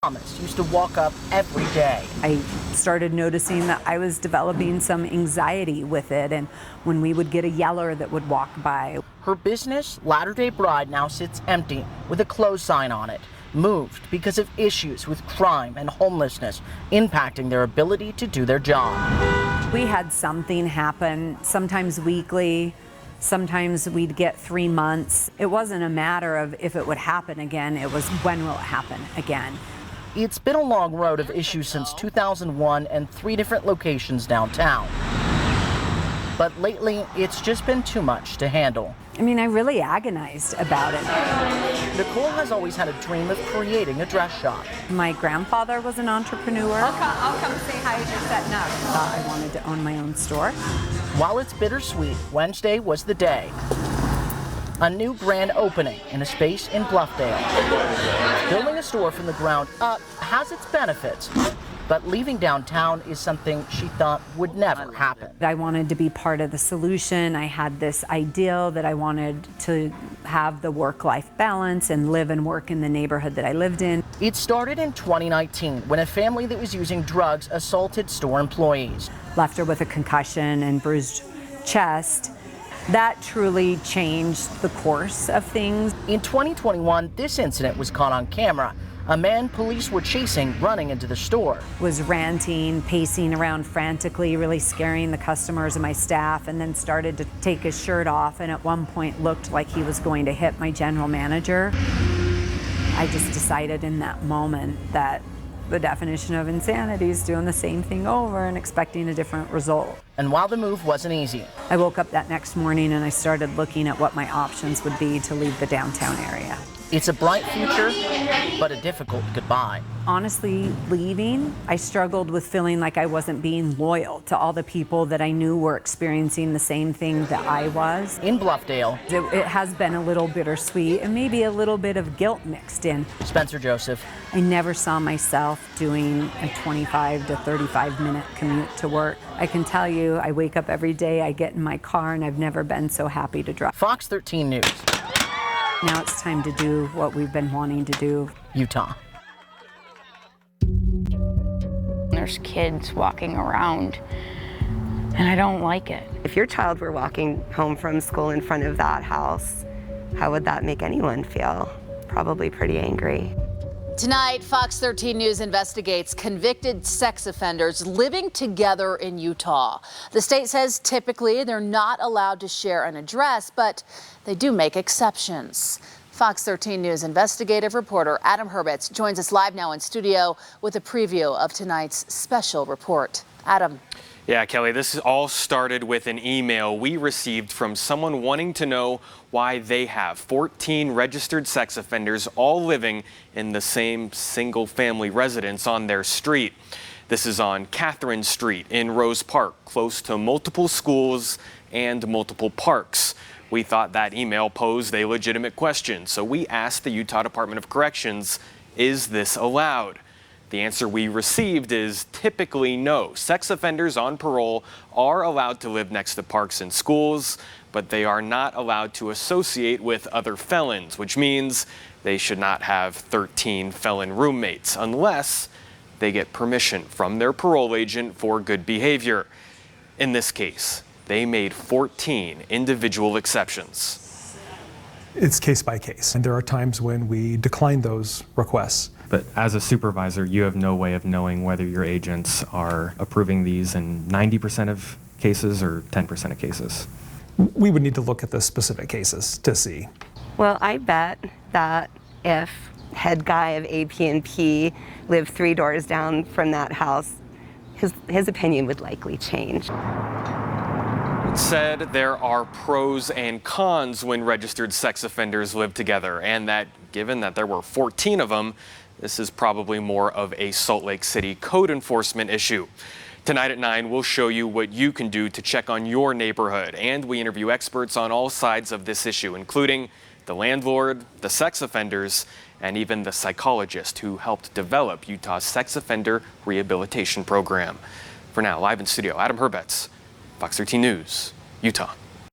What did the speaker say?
Thomas used to walk up every day. I started noticing that I was developing some anxiety with it, and when we would get a yeller that would walk by. Her business, Latter-day Bride, now sits empty with a close sign on it, moved because of issues with crime and homelessness impacting their ability to do their job. We had something happen, sometimes weekly, sometimes we'd get 3 months. It wasn't a matter of if it would happen again, it was when will it happen again. It's been a long road of issues since 2001 and 3 different locations downtown. But lately, it's just been too much to handle. I mean, I really agonized about it. Nicole has always had a dream of creating a dress shop. My grandfather was an entrepreneur. I'll come say hi as you're setting up. I wanted to own my own store. While it's bittersweet, Wednesday was the day. A new grand opening in a space in Bluffdale. Building a store from the ground up has its benefits, but leaving downtown is something she thought would never happen. I wanted to be part of the solution. I had this ideal that I wanted to have the work-life balance and live and work in the neighborhood that I lived in. It started in 2019 when a family that was using drugs assaulted store employees. Left her with a concussion and bruised chest. That truly changed the course of things. In 2021, this incident was caught on camera. A man police were chasing running into the store. Was ranting, pacing around frantically, really scaring the customers and my staff, and then started to take his shirt off, and at one point looked like he was going to hit my general manager. I just decided in that moment that the definition of insanity is doing the same thing over and expecting a different result. And while the move wasn't easy, I woke up that next morning and I started looking at what my options would be to leave the downtown area. it's a bright future, but a difficult goodbye. Honestly, leaving, I struggled with feeling like I wasn't being loyal to all the people that I knew were experiencing the same thing that I was. In Bluffdale, It has been a little bittersweet and maybe a little bit of guilt mixed in. Spencer Joseph. I never saw myself doing a 25 to 35 minute commute to work. I can tell you, I wake up every day, I get in my car, and I've never been so happy to drive. Fox 13 News. Now it's time to do what we've been wanting to do. Utah. There's kids walking around, and I don't like it. If your child were walking home from school in front of that house, how would that make anyone feel? Probably pretty angry. Tonight, Fox 13 News investigates convicted sex offenders living together in Utah. The state says typically they're not allowed to share an address, but they do make exceptions. Fox 13 News investigative reporter Adam Herbets joins us live now in studio with a preview of tonight's special report. Adam. Yeah, Kelly, this all started with an email we received from someone wanting to know why they have 14 registered sex offenders all living in the same single-family residence on their street. This is on Catherine Street in Rose Park, close to multiple schools and multiple parks. We thought that email posed a legitimate question, so we asked the Utah Department of Corrections, is this allowed? The answer we received is typically no. Sex offenders on parole are allowed to live next to parks and schools, but they are not allowed to associate with other felons, which means they should not have 13 felon roommates unless they get permission from their parole agent for good behavior. In this case, they made 14 individual exceptions. It's case by case, and there are times when we decline those requests. But as a supervisor, you have no way of knowing whether your agents are approving these in 90% of cases or 10% of cases. We would need to look at the specific cases to see. Well, I bet that if head guy of AP&P lived 3 doors down from that house, his opinion would likely change. It said there are pros and cons when registered sex offenders live together, and that given that there were 14 of them, this is probably more of a Salt Lake City code enforcement issue. Tonight at 9, we'll show you what you can do to check on your neighborhood, and we interview experts on all sides of this issue, including the landlord, the sex offenders, and even the psychologist who helped develop Utah's sex offender rehabilitation program. For now, live in studio, Adam Herbets, Fox 13 News, Utah.